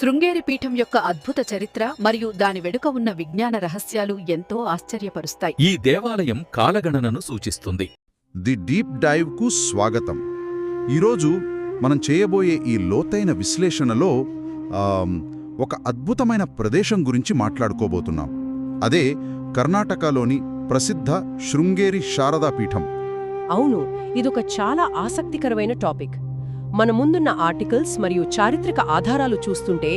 శృంగేరి పీఠం యొక్క అద్భుత చరిత్ర మరియు దాని వెనుక ఉన్న విజ్ఞాన రహస్యాలు ఎంతో ఆశ్చర్యపరుస్తాయి. ఈ దేవాలయం కాలగణనను సూచిస్తుంది. ది డీప్ డైవ్కు స్వాగతం. ఈరోజు మనం చేయబోయే ఈ లోతైన విశ్లేషణలో ఒక అద్భుతమైన ప్రదేశం గురించి మాట్లాడుకోబోతున్నాం. అదే కర్ణాటకలోని ప్రసిద్ధ శృంగేరి శారదా పీఠం. అవును, ఇదొక చాలా ఆసక్తికరమైన టాపిక్. మన ముందున్న ఆర్టికల్స్ మరియు చారిత్రక ఆధారాలు చూస్తుంటే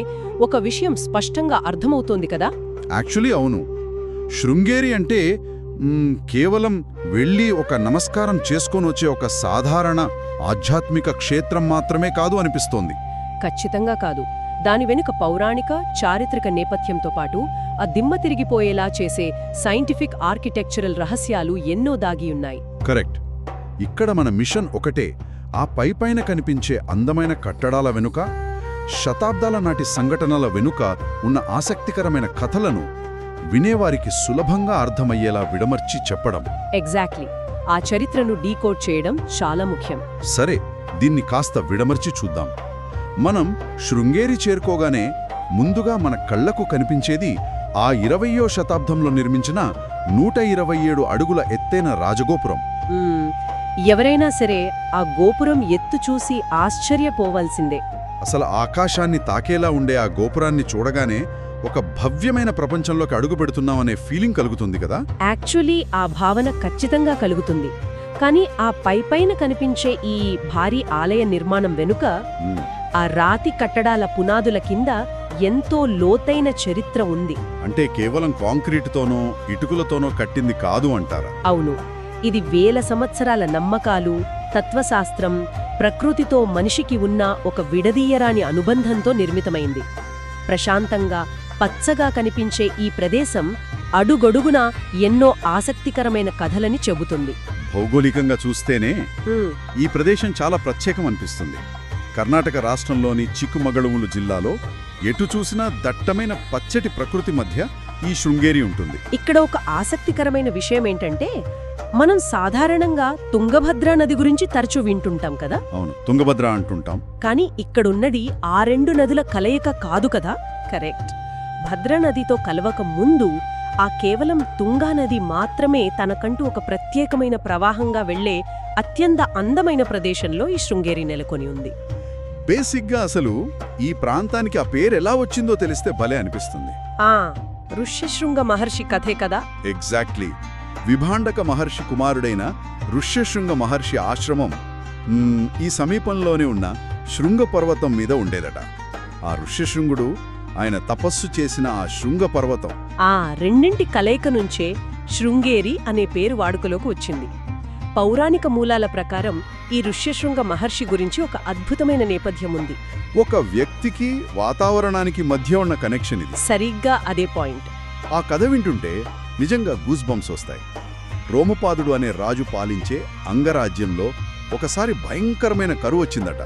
ఒక విషయం స్పష్టంగా అర్థమవుతోంది కదా. యాక్చువల్లీ అవును, శృంగేరి అంటే కేవలం వెళ్ళి ఒక నమస్కారం చేసుకొని వచ్చే ఒక సాధారణ ఆధ్యాత్మిక క్షేత్రం మాత్రమే కాదు అనిపిస్తోంది. ఖచ్చితంగా కాదు. దాని వెనుక పౌరాణిక, చారిత్రక నేపథ్యంతో పాటు ఆ దిమ్మ తిరిగిపోయేలా చేసే సైంటిఫిక్ ఆర్కిటెక్చరల్ రహస్యాలు ఎన్నో దాగియున్నాయి. కరెక్ట్. ఇక్కడ మన మిషన్ ఒకటే, ఆ పైపైన కనిపించే అందమైన కట్టడాల వెనుక, శతాబ్దాల నాటి సంఘటనల వెనుక ఉన్న ఆసక్తికరమైన కథలను వినేవారికి సులభంగా అర్థమయ్యేలా విడమర్చి చెప్పడం. ఎగ్జాక్ట్లీ. ఆ చరిత్రను డీకోడ్ చేయడం చాలా ముఖ్యం. సరే, దీన్ని కాస్త విడమర్చి చూద్దాం. మనం శృంగేరి చేరుకోగానే ముందుగా మన కళ్లకు కనిపించేది ఆ 20వ శతాబ్దంలో నిర్మించిన 127 అడుగుల ఎత్తైన రాజగోపురం. ఎవరైనా సరే ఆ గోపురం ఎత్తు చూసి ఆశ్చర్యపోవాల్సిందే. అసలు ఆకాశాన్ని తాకేలా ఉండే ఆ గోపురాన్ని చూడగానే ఒక భవ్యమైన ప్రపంచంలోకి అడుగు పెడుతున్నామనే ఫీలింగ్ కలుగుతుంది కదా. యాక్చువల్లీ ఆ భావన ఖచ్చితంగా కలుగుతుంది. కానీ ఆ పైపైన కనిపించే ఈ భారీ ఆలయ నిర్మాణం వెనుక, ఆ రాతి కట్టడాల పునాదుల కింద ఎంతో లోతైన చరిత్ర ఉంది. అంటే కేవలం కాంక్రీటుతోనో ఇటుకలతోనో కట్టింది కాదు అంటారా? అవును, ఇది వేల సంవత్సరాల నమ్మకాలు, తత్వశాస్త్రం, ప్రకృతితో మనిషికి ఉన్న ఒక విడదీయరాని అనుబంధంతో నిర్మితమైంది. ప్రశాంతంగా పచ్చగా కనిపించే ఈ ప్రదేశం అడుగడుగునా ఎన్నో ఆసక్తికరమైన కథలని చెబుతుంది. భౌగోళికంగా చూస్తేనే ఈ ప్రదేశం చాలా ప్రత్యేకం అనిపిస్తుంది. కర్ణాటక రాష్ట్రంలోని చిక్కుమగళూరు జిల్లాలో ఎటు చూసినా దట్టమైన పచ్చటి ప్రకృతి మధ్య ఈ శృంగేరి ఉంటుంది. ఇక్కడ ఒక ఆసక్తికరమైన విషయం ఏంటంటే, మనం సాధారణంగా తుంగభద్ర నది గురించి తరచూ వింటుంటాం కదా. అవును, తుంగభద్ర అంటుంటాం. కానీ ఇక్కడున్నది ఆ రెండు నదుల కలయిక కాదు కదా. కరెక్ట్. భద్రనదితో కలవక ముందు ఆ కేవలం తుంగా నది మాత్రమే తనకంటూ ఒక ప్రత్యేకమైన ప్రవాహంగా వెళ్లే అత్యంత అందమైన ప్రదేశంలో ఈ శృంగేరి నెలకొని ఉంది. బేసిక్గా అసలు ఈ ప్రాంతానికి ఆ పేరు ఎలా వచ్చిందో తెలిస్తే భలే అనిపిస్తుంది. ఋష్యశృంగ మహర్షి కథే కదా. ఎగ్జాక్ట్లీ. విభాండక మహర్షి కుమారుడైన ఋష్యశృంగ మహర్షి ఆశ్రమం ఈ సమీపంలోనే ఉన్న శృంగ పర్వతం మీద ఉండేదట. ఆ ఋష్యశృంగుడు ఆయన తపస్సు చేసిన ఆ శృంగ పర్వతం, ఆ రెండింటి కలయిక నుంచే శృంగేరి అనే పేరు వాడుకలోకి వచ్చింది. పౌరాణిక మూలాల ప్రకారం ఈ ఋష్యశృంగ మహర్షి గురించి ఒక అద్భుతమైన నేపథ్యం ఉంది. ఒక వ్యక్తికి వాతావరణానికి మధ్య ఉన్న కనెక్షన్ ఇది. సరిగ్గా అదే పాయింట్. ఆ కథ వింటుంటే నిజంగా గూస్ బంప్స్ వస్తాయి. రోమపాదుడు అనే రాజు పాలించే అంగరాజ్యంలో ఒకసారి భయంకరమైన కరువు వచ్చిందట.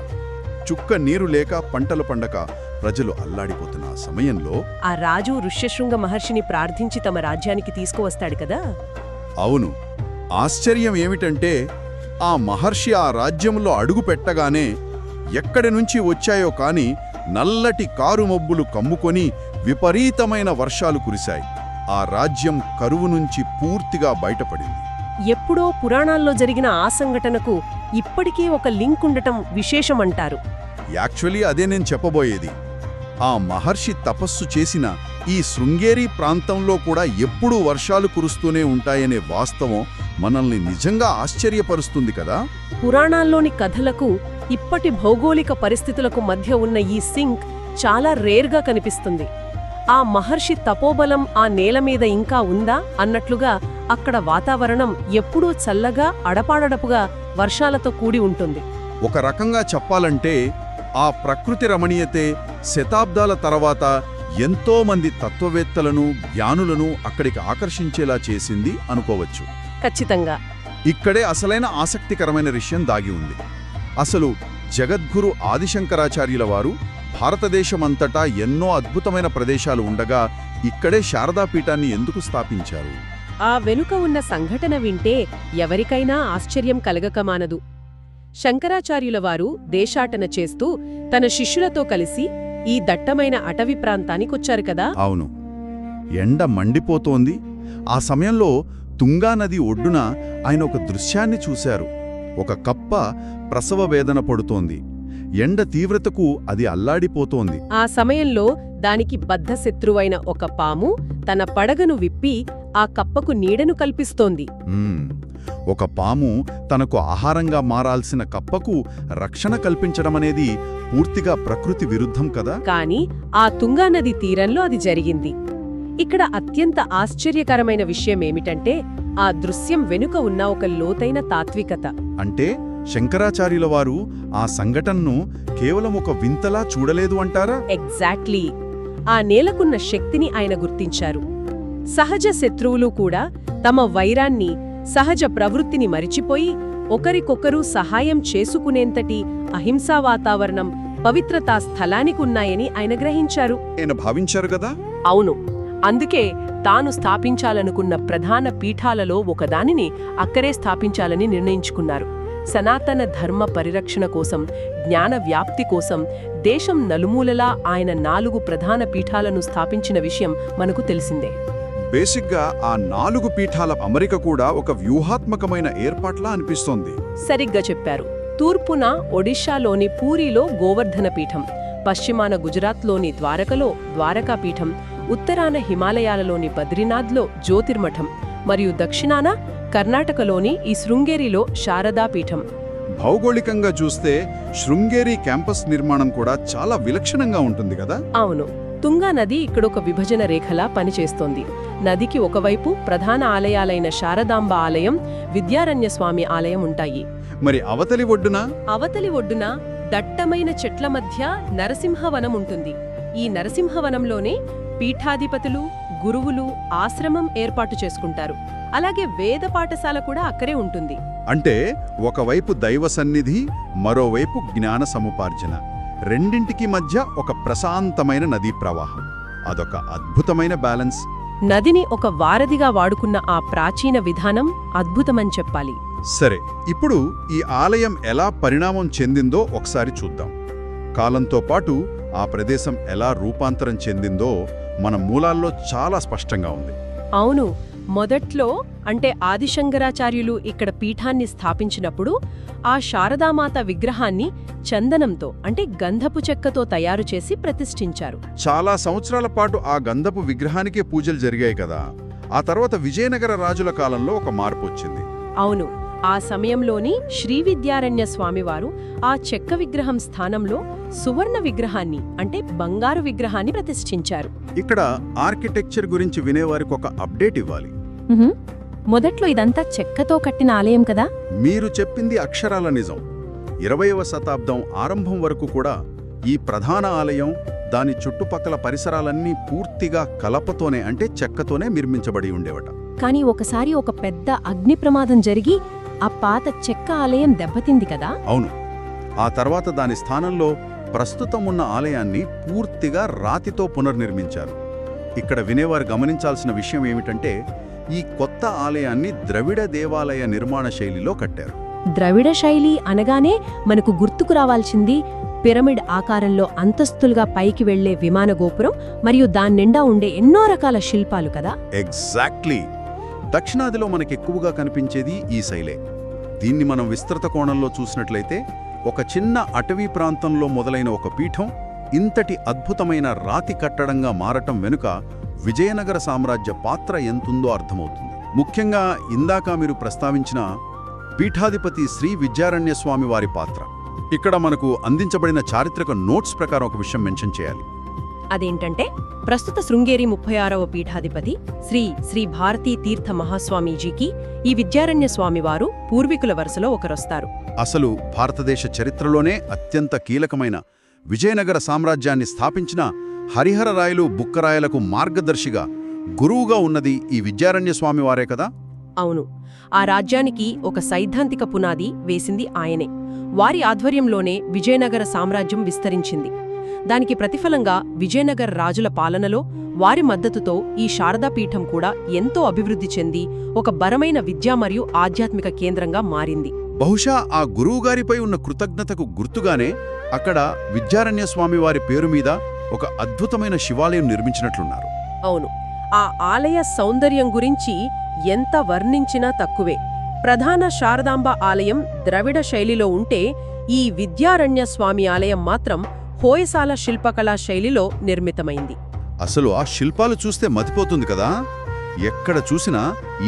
చుక్క నీరు లేక పంటలు పండక ప్రజలు అల్లాడిపోతున్న ఆ సమయంలో ఆ రాజు ఋష్యశృంగ మహర్షిని ప్రార్థించి తమ రాజ్యానికి తీసుకువస్తాడు కదా. అవును. ఆశ్చర్యం ఏమిటంటే ఆ మహర్షి ఆ రాజ్యంలో అడుగు పెట్టగానే ఎక్కడి నుంచి వచ్చాయో కాని నల్లటి కారు మబ్బులు కమ్ముకొని విపరీతమైన వర్షాలు కురిశాయి. ఆ రాజ్యం కరువు నుంచి పూర్తిగా బయటపడింది. ఎప్పుడో పురాణాల్లో జరిగిన ఆ సంఘటనకు ఇప్పటికీ ఒక లింక్ ఉండటం విశేషమంటారు. యాక్చువల్లీ అదే నేను చెప్పబోయేది. ఆ మహర్షి తపస్సు చేసిన ఈ శృంగేరి ప్రాంతంలో కూడా ఎప్పుడూ వర్షాలు కురుస్తూనే ఉంటాయనే వాస్తవం మనల్ని నిజంగా ఆశ్చర్యపరుస్తుంది కదా. పురాణాల్లోని కథలకు ఇప్పటి భౌగోళిక పరిస్థితులకు మధ్య ఉన్న ఈ సింక్ చాలా రేర్గా కనిపిస్తుంది. ఆ మహర్షి తపోబలం ఆ నేల మీద ఇంకా ఉందా అన్నట్లుగా అక్కడ వాతావరణం ఎప్పుడూ చల్లగా, అడపాడడపుగా వర్షాలతో కూడి ఉంటుంది. ఒక రకంగా చెప్పాలంటే ఆ ప్రకృతి రమణీయతే శతాబ్దాల తర్వాత ఎంతోమంది తత్వవేత్తలను, జ్ఞానులను అక్కడికి ఆకర్షించేలా చేసింది అనుకోవచ్చు. ఖచ్చితంగా. ఇక్కడే అసలైన ఆసక్తికరమైన విషయం దాగి ఉంది. అసలు జగద్గురు ఆదిశంకరాచార్యుల వారు భారతదేశమంతటా ఎన్నో అద్భుతమైన ప్రదేశాలు ఉండగా ఇక్కడే శారదాపీఠాన్ని ఎందుకు స్థాపించారు? ఆ వెనుక ఉన్న సంఘటన వింటే ఎవరికైనా ఆశ్చర్యం కలగకమానదు. శంకరాచార్యుల వారు దేశాటన చేస్తూ తన శిష్యులతో కలిసి ఈ దట్టమైన అటవీ ప్రాంతానికొచ్చారు కదా. అవును, ఎండ మండిపోతోంది. ఆ సమయంలో తుంగానది ఒడ్డున ఆయన ఒక దృశ్యాన్ని చూశారు. ఒక కప్ప ప్రసవ వేదన పడుతోంది. ఎండ తీవ్రతకు అది అల్లాడిపోతోంది. ఆ సమయంలో దానికి బద్ధశత్రువైన ఒక పాము తన పడగను విప్పి ఆ కప్పకు నీడను కల్పిస్తోంది. ఒక పాము తనకు ఆహారంగా మారాల్సిన కప్పకు రక్షణ కల్పించడమనేది పూర్తిగా ప్రకృతి విరుద్ధం కదా. కాని ఆ తుంగానది తీరంలో అది జరిగింది. ఇక్కడ అత్యంత ఆశ్చర్యకరమైన విషయమేమిటంటే ఆ దృశ్యం వెనుక ఉన్న ఒక లోతైన తాత్వికత. అంటే శంకరాచార్యుల వారు ఆ సంఘటనను కేవలం ఒక వింతలా చూడలేదు అంటారా? ఎగ్జాక్ట్లీ. ఆ నేలకున్న శక్తిని ఆయన గుర్తించారు. సహజ శత్రువులు కూడా తమ వైరాన్ని, సహజ ప్రవృత్తిని మరిచిపోయి ఒకరికొకరు సహాయం చేసుకునేంతటి అహింసా వాతావరణం, పవిత్రతా స్థలానికున్నాయని ఆయన గ్రహించారు. ఆయన భావించారు గదా. అవును. అందుకే తాను స్థాపించాలనుకున్న ప్రధాన పీఠాలలో ఒకదానిని అక్కడే స్థాపించాలని నిర్ణయించుకున్నారు. సనాతన ధర్మ పరిరక్షణ కోసం, జ్ఞాన వ్యాప్తి కోసం దేశం నలుమూలలా ఆయన 4 ప్రధాన పీఠాలను స్థాపించిన విషయం మనకు తెలిసిందే. బేసిక్గా ఆ 4 పీఠాల అమరిక కూడా ఒక వ్యూహాత్మకమైన ఏర్పాట్లా అనిపిస్తోంది. సరిగ్గా చెప్పారు. తూర్పున ఒడిషాలోని పూరిలో గోవర్ధన పీఠం, పశ్చిమాన గుజరాత్లోని ద్వారకలో ద్వారకా పీఠం, ఉత్తరాన హిమాలయాలలోని బద్రీనాథ్లో జ్యోతిర్మఠం మరియు దక్షిణాన కర్ణాటకలోని ఈ శృంగేరిలో శారదా పీఠం. భౌగోళికంగా చూస్తే శృంగేరి క్యాంపస్ నిర్మాణం కూడా చాలా విలక్షణంగా ఉంటుంది కదా. అవును. తుంగా నది ఇక్కడొక విభజన రేఖలా పనిచేస్తోంది. నదికి ఒకవైపు ప్రధాన ఆలయాలైన శారదాంబ ఆలయం, విద్యారణ్యస్వామి ఆలయం ఉంటాయి. మరి అవతలి ఒడ్డున దట్టమైన చెట్ల మధ్య నరసింహవనం ఉంటుంది. ఈ నరసింహవనంలోనే పీఠాధిపతులు, గురువులు ఆశ్రమం ఏర్పాటు చేసుకుంటారు. అలాగే వేద పాఠశాల కూడా అక్కడే ఉంటుంది. అంటే ఒకవైపు దైవ సన్నిధి, మరోవైపు జ్ఞాన సముపార్జన, రెండింటికి మధ్య ఒక ప్రశాంతమైన నదీ ప్రవాహం. అదొక అద్భుతమైన బ్యాలెన్స్. నదిని ఒక వారధిగా వాడుకున్న ఆ ప్రాచీన విధానం అద్భుతమని చెప్పాలి. సరే, ఇప్పుడు ఈ ఆలయం ఎలా పరిణామం చెందిందో ఒకసారి చూద్దాం. కాలంతో పాటు ఆ ప్రదేశం ఎలా రూపాంతరం చెందిందో మన మూలాల్లో చాలా స్పష్టంగా ఉంది. అవును. మొదట్లో అంటే ఆదిశంకరాచార్యులు ఇక్కడ పీఠాన్ని స్థాపించినప్పుడు ఆ శారదామాత విగ్రహాన్ని చందనంతో అంటే గంధపు చెక్కతో తయారు చేసి ప్రతిష్ఠించారు. చాలా సంవత్సరాల పాటు ఆ గంధపు విగ్రహానికే పూజలు జరిగాయి కదా. ఆ తర్వాత విజయనగర రాజుల కాలంలో ఒక మార్పు వచ్చింది. అవును. ఆ సమయంలోని శ్రీవిద్యారణ్య స్వామివారు ఆ చెక్క విగ్రహం స్థానంలో సువర్ణ విగ్రహాన్ని అంటే బంగారు విగ్రహాన్ని ప్రతిష్ఠించారు. ఇక్కడ ఆర్కిటెక్చర్ గురించి వినేవారికి ఒక అప్డేట్ ఇవ్వాలి. మొదట్లో ఇదంతా చెక్కతో కట్టిన ఆలయం కదా. మీరు చెప్పింది అక్షరాల నిజం. 20వ శతాబ్దం ఆరంభం వరకు కూడా ఈ ప్రధాన ఆలయం, దాని చుట్టుపక్కల పరిసరాలన్నీ పూర్తిగా కలపతోనే అంటే చెక్కతోనే నిర్మించబడి ఉండేవట. కానీ ఒకసారి ఒక పెద్ద అగ్ని ప్రమాదం జరిగి ఆ పాత చెక్క ఆలయం దెబ్బతింది కదా. అవును. ఆ తర్వాత దాని స్థానంలో ప్రస్తుతం ఉన్న ఆలయాన్ని పూర్తిగా రాతితో పునర్నిర్మించారు. ఇక్కడ వినేవారు గమనించాల్సిన విషయం ఏమిటంటే ఈ కొత్త ఆలయాన్ని ద్రవిడ దేవాలయ నిర్మాణ శైలిలో కట్టారు. ద్రవిడ శైలి అనగానే మనకు గుర్తుకు రావాల్సింది పిరమిడ్ ఆకారంలో అంతస్తులుగా పైకి వెళ్లే విమాన గోపురం మరియు దాన్నిండా ఉండే ఎన్నో రకాల శిల్పాలు కదా. ఎగ్జాక్ట్లీ. దక్షిణాదిలో మనకెక్కువగా కనిపించేది ఈ శైలే. దీన్ని మనం విస్తృత కోణంలో చూసినట్లయితే ఒక చిన్న అటవీ ప్రాంతంలో మొదలైన ఒక పీఠం ఇంతటి అద్భుతమైన రాతి కట్టడంగా మారటం వెనుక విజయనగర సామ్రాజ్య పాత్ర ఎంతుందో అర్థమవుతుంది. ముఖ్యంగా ఇందాక మీరు ప్రస్తావించిన పీఠాధిపతి శ్రీ విద్యారణ్య స్వామి వారి పాత్ర. ఇక్కడ మనకు అందించబడిన చారిత్రక నోట్స్ ప్రకారం ఒక విషయం మెన్షన్ చేయాలి. అదేంటంటే ప్రస్తుత శృంగేరి 36వ పీఠాధిపతి శ్రీ భారతీ తీర్థ మహాస్వామీజీకి ఈ విద్యారణ్య స్వామివారు పూర్వీకుల వరుసలో ఒకరొస్తారు. అసలు భారతదేశ చరిత్రలోనే అత్యంత కీలకమైన విజయనగర సామ్రాజ్యాన్ని స్థాపించిన హరిహరరాయలు బుక్కరాయలకు మార్గదర్శిగా, గురువుగా ఉన్నది ఈ విద్యారణ్య స్వామివారే కదా. అవును. ఆ రాజ్యానికి ఒక సైద్ధాంతిక పునాది వేసింది ఆయనే. వారి ఆధ్వర్యంలోనే విజయనగర సామ్రాజ్యం విస్తరించింది. దానికి ప్రతిఫలంగా విజయనగర రాజుల పాలనలో వారి మద్దతుతో ఈ శారదాపీఠం కూడా ఎంతో అభివృద్ధి చెంది ఒక బలమైన విద్యా మరియు ఆధ్యాత్మిక కేంద్రంగా మారింది. బహుశా ఆ గురువుగారిపై ఉన్న కృతజ్ఞతకు గుర్తుగానే అక్కడ విద్యారణ్య స్వామి వారి పేరు మీద ఒక అద్భుతమైన శివాలయం నిర్మించినట్లున్నారు. అవును, ఆ ఆలయ సౌందర్యం గురించి ఎంత వర్ణించినా తక్కువే. ప్రధాన శారదాంబ ఆలయం ద్రవిడ శైలిలో ఉంటే, ఈ విద్యారణ్య స్వామి ఆలయం మాత్రం హోయసాల శిల్పకళా శైలిలో నిర్మితమైంది. అసలు ఆ శిల్పాలు చూస్తే మతిపోతుంది కదా. ఎక్కడ చూసినా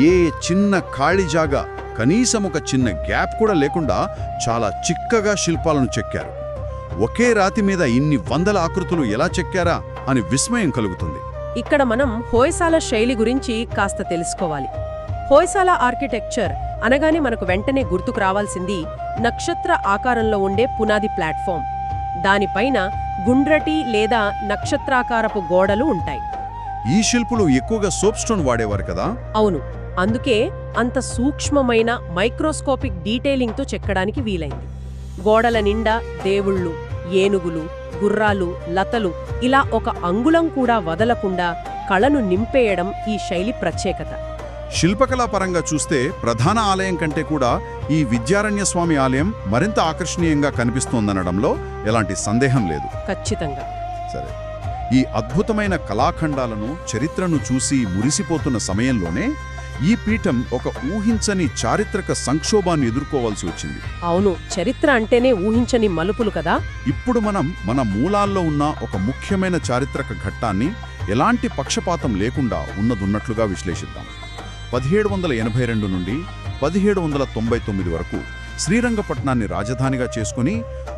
ఏ చిన్న ఖాళీ జాగా, కనీసం ఒక చిన్న గ్యాప్ కూడా లేకుండా చాలా చిక్కగా శిల్పాలను చెక్కారు. ఒకే రాతి మీద ఇన్ని వందల ఆకృతులు ఎలా చెక్కారా అని విస్మయం కలుగుతుంది. ఇక్కడ మనం హోయసాల శైలి గురించి కాస్త తెలుసుకోవాలి. హోయసాల ఆర్కిటెక్చర్ అనగానే మనకు వెంటనే గుర్తుకు రావాల్సింది నక్షత్ర ఆకారంలో ఉండే పునాది ప్లాట్ఫామ్. దానిపైన గుండ్రటి లేదా నక్షత్రాకారపు గోడలు ఉంటాయి. ఈ శిల్పులు ఎక్కువగా సోప్ స్టోన్ వాడేవారు కదా. అవును, అందుకే అంత సూక్ష్మమైన మైక్రోస్కోపిక్ డీటెయిలింగ్తో చెక్కడానికి వీలైంది. గోడల నిండా దేవుళ్ళు, ఏనుగులు, గుర్రాలు, లతలు ఇలా ఒక అంగుళం కూడా వదలకుండా కళను నింపేయడం ఈ శైలి ప్రత్యేకత. శిల్పకళాపరంగా చూస్తే ప్రధాన ఆలయం కంటే కూడా ఈ విద్యారణ్య స్వామి ఆలయం మరింత ఆకర్షణీయంగా కనిపిస్తోందనడంలో ఎలాంటి సందేహం లేదు. ఖచ్చితంగా. సరే, ఈ అద్భుతమైన కళాఖండాలను, చరిత్రను చూసి మురిసిపోతున్న సమయంలోనే ఈ పీఠం ఒక ఊహించని చారిత్రక సంక్షోభాన్ని ఎదుర్కోవాల్సి వచ్చింది. అవును, చరిత్ర అంటేనే ఊహించని మలుపులు కదా. ఇప్పుడు మనం మన మూలాల్లో ఉన్న ఒక ముఖ్యమైన చారిత్రక ఘట్టాన్ని ఎలాంటి పక్షపాతం లేకుండా ఉన్నదున్నట్లుగా విశ్లేషిద్దాం. 1782 నుండి 1799 వరకు శ్రీరంగపట్నాన్ని రాజధానిగా చేసుకుని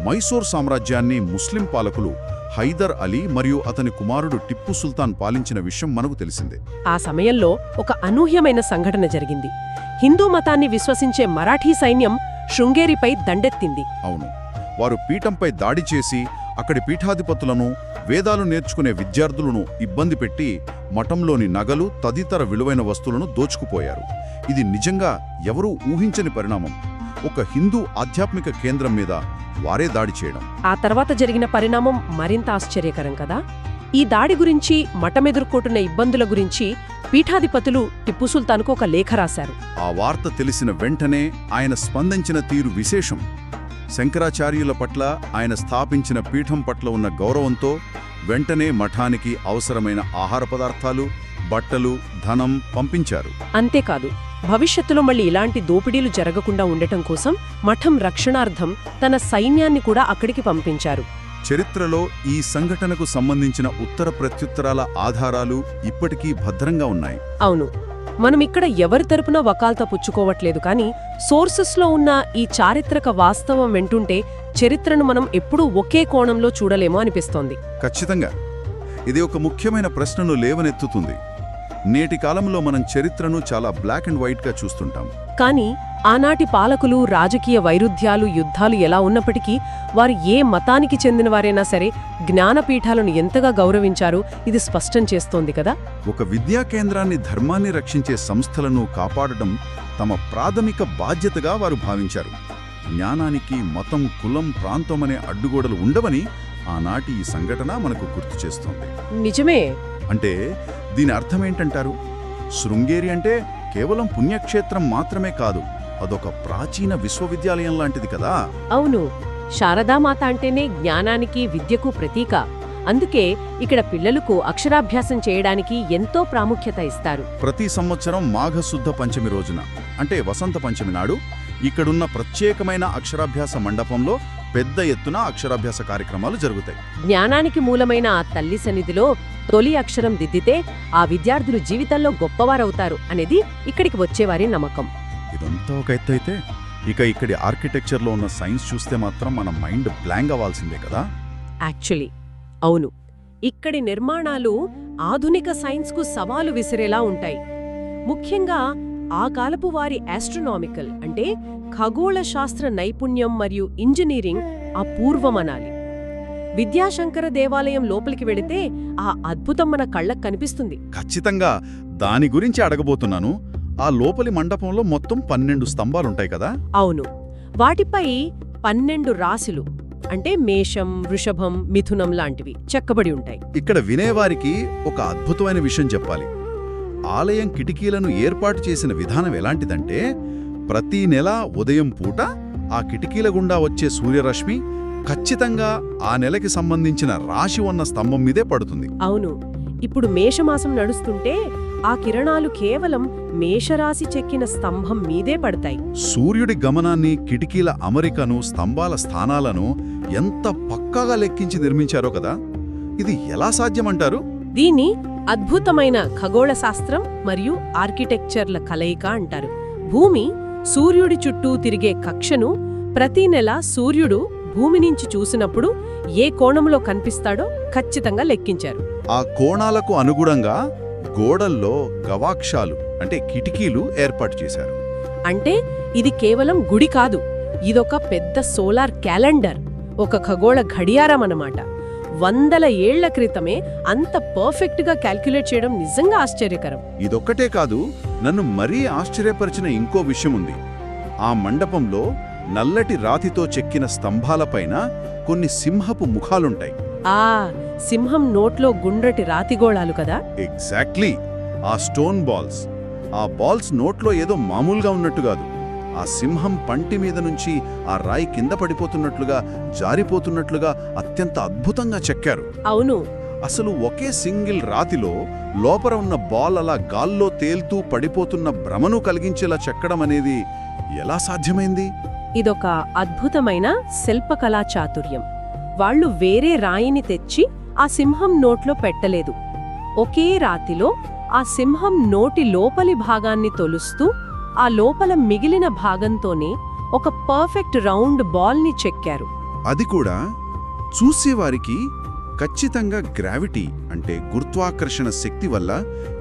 మైసూర్ సామ్రాజ్యాన్ని ముస్లిం పాలకులు హైదర్ అలీ మరియు అతని కుమారుడు టిప్పు సుల్తాన్ పాలించిన విషయం మనకు తెలిసిందే. ఆ సమయంలో ఒక అనూహ్యమైన సంఘటన జరిగింది. హిందూ మతాన్ని విశ్వసించే మరాఠీ సైన్యం శృంగేరిపై దండెత్తింది. అవును, వారు పీఠంపై దాడి చేసి అక్కడి పీఠాధిపతులను, వేదాలు నేర్చుకునే విద్యార్థులను ఇబ్బంది పెట్టి మఠంలోని నగలు తదితర విలువైన వస్తువులను దోచుకుపోయారు. ఇది నిజంగా ఎవరూ ఊహించని పరిణామం. ఒక హిందూ ఆధ్యాత్మిక కేంద్రం మీద వారే దాడి చేయడం. ఆ తర్వాత జరిగిన పరిణామం మరింత ఆశ్చర్యకరం కదా. ఈ దాడి గురించి, మఠమెదుర్కొంటున్న ఇబ్బందుల గురించి పీఠాధిపతులు టిప్పు సుల్తాన్కు ఒక లేఖ రాశారు. ఆ వార్త తెలిసిన వెంటనే ఆయన స్పందించిన తీరు విశేషం. శంకరాచార్యుల పట్ల, ఆయన స్థాపించిన పీఠం పట్ల ఉన్న గౌరవంతో వెంటనే మఠానికి అవసరమైన ఆహార పదార్థాలు, బట్టలు, ధనం పంపించారు. అంతేకాదు, భవిష్యత్తులో మళ్ళీ ఇలాంటి దోపిడీలు జరగకుండా ఉండటం కోసం మఠం రక్షణార్థం తన సైన్యాన్ని కూడా అక్కడికి పంపించారు. చరిత్రలో ఈ సంఘటనకు సంబంధించిన ఉత్తర ప్రత్యుత్తరాల ఆధారాలు ఇప్పటికీ భద్రంగా ఉన్నాయి. అవును, మనం ఇక్కడ ఎవరి తరపున వకాల్తా పుచ్చుకోవట్లేదు, కానీ సోర్సెస్లో ఉన్న ఈ చారిత్రక వాస్తవం వింటుంటే చరిత్రను మనం ఎప్పుడూ ఒకే కోణంలో చూడలేమో అనిపిస్తోంది. ఖచ్చితంగా ఇది ఒక ముఖ్యమైన ప్రశ్నను లేవనెత్తుతుంది. నేటి కాలంలో మనం చరిత్రను చాలా బ్లాక్ అండ్ వైట్గా చూస్తుంటాం. కానీ ఆనాటి పాలకులు, రాజకీయ వైరుధ్యాలు, యుద్ధాలు ఎలా ఉన్నప్పటికీ వారు ఏ మతానికి చెందినవారైనా సరే జ్ఞానపీఠాలను ఎంతగా గౌరవించారో ఇది స్పష్టం చేస్తోంది కదా. ఒక విద్యా కేంద్రాన్ని, ధర్మాన్ని రక్షించే సంస్థలను కాపాడటం తమ ప్రాథమిక బాధ్యతగా వారు భావించారు. జ్ఞానానికి మతం, కులం, ప్రాంతం అనే అడ్డుగోడలు ఉండవని ఆనాటి ఈ సంఘటన మనకు గుర్తు చేస్తోంది. నిజమే. అంటే దీని అర్థమేంటంటారు? శృంగేరి అంటే కేవలం పుణ్యక్షేత్రం మాత్రమే కాదు, అదొక ప్రాచీన విశ్వవిద్యాలయం లాంటిది కదా. అవును, శారదామాత అంటేనే జ్ఞానానికి, విద్యకు ప్రతీక. అందుకే ఇక్కడ పిల్లలకు అక్షరాభ్యాసం చేయడానికి ఎంతో ప్రాముఖ్యత ఇస్తారు. ప్రతి సంవత్సరం మాఘశుద్ధ పంచమి రోజున, అంటే వసంత పంచమి నాడు, ఇక్కడున్న ప్రత్యేకమైన అక్షరాభ్యాస మండపంలో పెద్ద ఎత్తున అక్షరాభ్యాస కార్యక్రమాలు జరుగుతాయి. జ్ఞానానికి మూలమైన ఆ తల్లి సన్నిధిలో తొలి అక్షరం దిద్దితే ఆ విద్యార్థులు జీవితంలో గొప్పవారవుతారు అనేది ఇక్కడికి వచ్చేవారి నమ్మకం. ఇదంతా ఒక ఎత్తు అయితే, ఇక ఇక్కడి ఆర్కిటెక్చర్లో ఉన్న సైన్స్ చూస్తే మాత్రం మన మైండ్ బ్లాంక్ అవ్వాల్సిందే కదా. యాక్చువల్లీ అవును, ఇక్కడి నిర్మాణాలు ఆధునిక సైన్స్కు సవాలు విసిరేలా ఉంటాయి. ముఖ్యంగా ఆ కాలపు వారి ఆస్ట్రోనామికల్ అంటే ఖగోళ శాస్త్ర నైపుణ్యం మరియు ఇంజనీరింగ్ అపూర్వమనాలి. విద్యాశంకర దేవాలయం లోపలికి వెళితే ఆ అద్భుతం మన కళ్ళకు కనిపిస్తుంది. ఖచ్చితంగా దాని గురించి అడగబోతున్నాను. ఆ లోపలి మండపంలో మొత్తం 12 స్తంభాలుంటాయి కదా. అవును, వాటిపై 12 రాశులు అంటే మేషం, వృషభం, మిథునం లాంటివి చెక్కబడి ఉంటాయి. ఇక్కడ వినేవారికి ఒక అద్భుతమైన విషయం చెప్పాలి. ఆలయం కిటికీలను ఏర్పాటు చేసిన విధానం ఎలాంటిదంటే, ప్రతి నెల ఉదయం పూట ఆ కిటికీల గుండా వచ్చే సూర్యరశ్మి ఖచ్చితంగా ఆ నెలకి సంబంధించిన రాశి ఉన్న స్తంభం మీదే పడుతుంది. అవును. ఇప్పుడు మేషమాసం నడుస్తుంటే ఆ కిరణాలు కేవలం మేషరాశి చెక్కిన స్తంభం మీదే పడతాయి. సూర్యుడి గమనాన్ని, కిటికీల అమరికను, స్తంభాల స్థానాలను ఎంత పక్కాగా లెక్కించి నిర్మించారో కదా. ఇది ఎలా సాధ్యమంటారు? దీన్ని అద్భుతమైన ఖగోళ శాస్త్రం మరియు ఆర్కిటెక్చర్ల కలయిక అంటారు. భూమి సూర్యుడి చుట్టూ తిరిగే కక్షను ప్రతి నెల సూర్యుడు భూమి నుంచి చూసినప్పుడు ఏ కోణంలో కనిపిస్తాడో ఖచ్చితంగా లెక్కించారు. ఆ కోణాలకు అనుగుణంగా గోడల్లో గవాక్షాలు అంటే కిటికీలు ఏర్పాటు చేశారు. అంటే ఇది కేవలం గుడి కాదు, ఇదొక పెద్ద సోలార్ క్యాలెండర్, ఒక ఖగోళ గడియారం అన్నమాట. వందల ఏళ్ల క్రితమే అంత పర్ఫెక్ట్గా క్యాల్కులేట్ చేయడం నిజంగా ఆశ్చర్యకరం. ఇదొక్కటే కాదు, నన్ను మరీ ఆశ్చర్యపరిచిన ఇంకో విషయం ఉంది. ఆ మండపంలో నల్లటి రాతితో చెక్కిన స్తంభాలపైన కొన్ని సింహపు ముఖాలుంటాయి. ఆ సింహం నోట్లో గుండ్రటి రాతిగోళాలు కదా. ఎగ్జాక్ట్లీ. ఆ స్టోన్ బాల్స్, ఆ బాల్స్ నోట్లో ఏదో మామూలుగా ఉన్నట్టు కాదు. ఆ సింహం పంటి మీద నుంచి ఆ రాయి కింద పడిపోతున్నట్లుగా, జారిపోతున్నట్లుగా అత్యంత అద్భుతంగా చెక్కారు. అవును. అసలు ఒకే సింగిల్ రాతిలో లోపల ఉన్న బాల్ అలా గాల్లో తేల్తూ పడిపోతున్న భ్రమను కలిగించేలా చెక్కడం అనేది ఎలా సాధ్యమైంది? ఇదొక అద్భుతమైన శిల్పకళా చాతుర్యం. వాళ్ళు వేరే రాయిని తెచ్చి ఆ సింహం నోట్లో పెట్టలేదు. ఒకే రాతిలో ఆ సింహం నోటి లోపలి భాగాన్ని తొలుస్తూ ఆ లోపల మిగిలిన భాగంతోనే ఒక పర్ఫెక్ట్ రౌండ్ బాల్ని చెక్కారు. అది కూడా చూసేవారికి ఖచ్చితంగా గ్రావిటీ అంటే గురుత్వాకర్షణ శక్తి వల్ల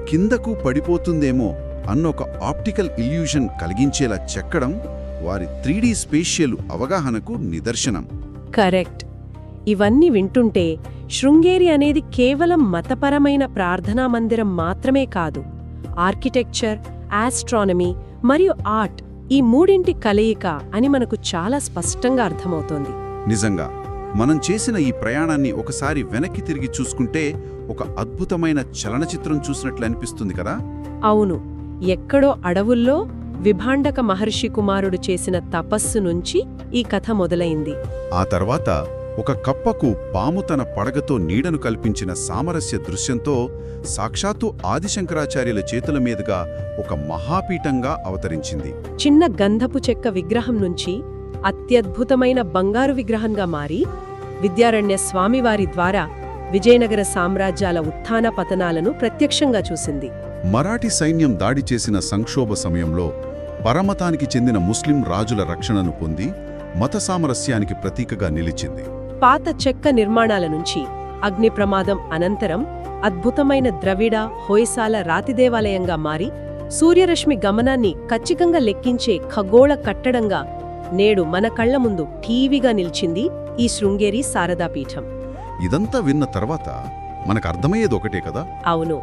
కిందకు పడిపోతుందేమో అన్న ఒక ఆప్టికల్ ఇల్యూషన్ కలిగించేలా చెక్కడం వారి 3D స్పేషియల్ అవగాహనకు నిదర్శనం. కరెక్ట్. ఇవన్నీ వింటుంటే శృంగేరి అనేది కేవలం మతపరమైన ప్రార్థనా మందిరం మాత్రమే కాదు, ఆర్కిటెక్చర్, ఆస్ట్రానమీ మరియు ఆర్ట్ ఈ మూడింటి కలయిక అని మనకు చాలా స్పష్టంగా అర్థమవుతోంది. నిజంగా మనం చేసిన ఈ ప్రయాణాన్ని ఒకసారి వెనక్కి తిరిగి చూసుకుంటే ఒక అద్భుతమైన చలనచిత్రం చూసినట్లు అనిపిస్తుంది కదా. అవును. ఎక్కడో అడవుల్లో విభాండక మహర్షి కుమారుడు చేసిన తపస్సు నుంచి ఈ కథ మొదలైంది. ఆ తర్వాత ఒక కప్పకు పాము తన పడగతో నీడను కల్పించిన సామరస్య దృశ్యంతో సాక్షాత్తు ఆదిశంకరాచార్యుల చేతుల మీదుగా ఒక మహాపీఠంగా అవతరించింది. చిన్న గంధపు చెక్క విగ్రహం నుంచి అత్యద్భుతమైన బంగారు విగ్రహంగా మారి విద్యారణ్య స్వామివారి ద్వారా విజయనగర సామ్రాజ్యాల ఉత్థాన పతనాలను ప్రత్యక్షంగా చూసింది. మరాఠీ సైన్యం దాడి చేసిన సంక్షోభ సమయంలో పరమతానికి చెందిన ముస్లిం రాజుల రక్షణను పొంది మత సామరస్యానికి ప్రతీకగా నిలిచింది. పాత చెక్క నిర్మాణాల నుంచి అగ్ని ప్రమాదం అనంతరం అద్భుతమైన ద్రవిడ, హొయసాల రాతి దేవాలయంగా మారి సూర్యరశ్మి గమనాన్ని ఖచ్చితంగా లెక్కించే ఖగోళ కట్టడంగా నేడు మన కళ్ల ముందు ఠీవిగా నిలిచింది ఈ శృంగేరి శారదాపీఠం. ఇదంతా విన్న తర్వాత మనకర్థమయ్యేది ఒకటే కదా. అవును.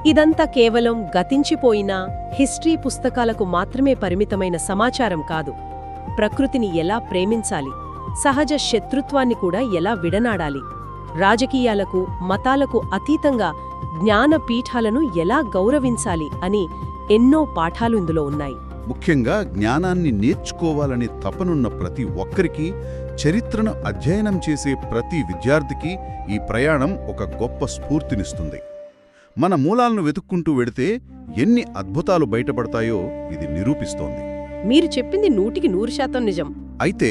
ఇదంతా కేవలం గతించిపోయిన హిస్టరీ పుస్తకాలకు మాత్రమే పరిమితమైన సమాచారం కాదు. ప్రకృతిని ఎలా ప్రేమించాలి, సహజ శత్రుత్వాన్ని కూడా ఎలా విడనాడాలి, రాజకీయాలకు, మతాలకు అతీతంగా జ్ఞానపీఠాలను ఎలా గౌరవించాలి అని ఎన్నో పాఠాలు ఇందులో ఉన్నాయి. ముఖ్యంగా జ్ఞానాన్ని నేర్చుకోవాలనే తపనున్న ప్రతి ఒక్కరికి, చరిత్రను అధ్యయనం చేసే ప్రతి విద్యార్థికి ఈ ప్రయాణం ఒక గొప్ప స్ఫూర్తినిస్తుంది. మన మూలాలను వెతుక్కుంటూ వెడితే ఎన్ని అద్భుతాలు బయటపడతాయో ఇది నిరూపిస్తోంది. మీరు చెప్పింది 100% నిజం. అయితే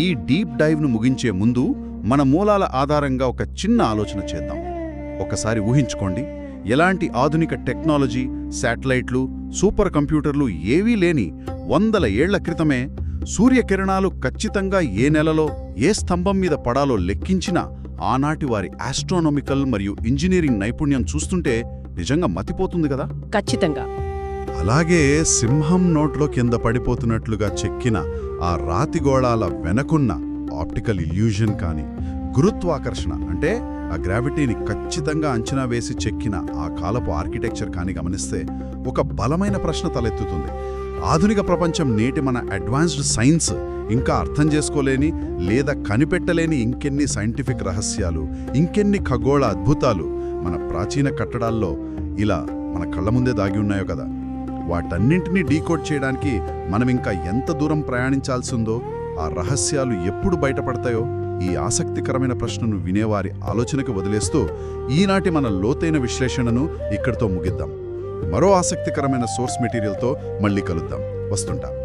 ఈ డీప్ డైవ్ను ముగించే ముందు మన మూలాల ఆధారంగా ఒక చిన్న ఆలోచన చేద్దాం. ఒకసారి ఊహించుకోండి, ఎలాంటి ఆధునిక టెక్నాలజీ, శాటిలైట్లు, సూపర్ కంప్యూటర్లు ఏవీ లేని 100 ఏళ్ల క్రితమే సూర్యకిరణాలు ఖచ్చితంగా ఏ నెలలో ఏ స్తంభం మీద పడాలో లెక్కించిన ఆనాటి వారి ఆస్ట్రానమికల్ మరియు ఇంజనీరింగ్ నైపుణ్యం చూస్తుంటే నిజంగా మతిపోతుంది కదా. ఖచ్చితంగా. అలాగే సింహం నోట్లో కింద పడిపోతున్నట్లుగా చెక్కిన ఆ రాతిగోళాల వెనకున్న ఆప్టికల్ ఇల్యూజన్ కానీ, గురుత్వాకర్షణ అంటే ఆ గ్రావిటీని ఖచ్చితంగా అంచనా వేసి చెక్కిన ఆ కాలపు ఆర్కిటెక్చర్ కానీ గమనిస్తే ఒక బలమైన ప్రశ్న తలెత్తుతుంది. ఆధునిక ప్రపంచం నేటి మన అడ్వాన్స్డ్ సైన్స్ ఇంకా అర్థం చేసుకోలేని లేదా కనిపెట్టలేని ఇంకెన్ని సైంటిఫిక్ రహస్యాలు, ఇంకెన్ని ఖగోళ అద్భుతాలు మన ప్రాచీన కట్టడాల్లో ఇలా మన కళ్ళ ముందే దాగి ఉన్నాయో కదా. వాటన్నింటినీ డీకోడ్ చేయడానికి మనం ఇంకా ఎంత దూరం ప్రయాణించాల్సిందో, ఆ రహస్యాలు ఎప్పుడు బయటపడతాయో ఈ ఆసక్తికరమైన ప్రశ్నను వినేవారి ఆలోచనకు వదిలేస్తూ ఈనాటి మన లోతైన విశ్లేషణను ఇక్కడితో ముగిద్దాం. మరో ఆసక్తికరమైన సోర్స్ మెటీరియల్తో మళ్ళీ కలుద్దాం. వస్తుంటా.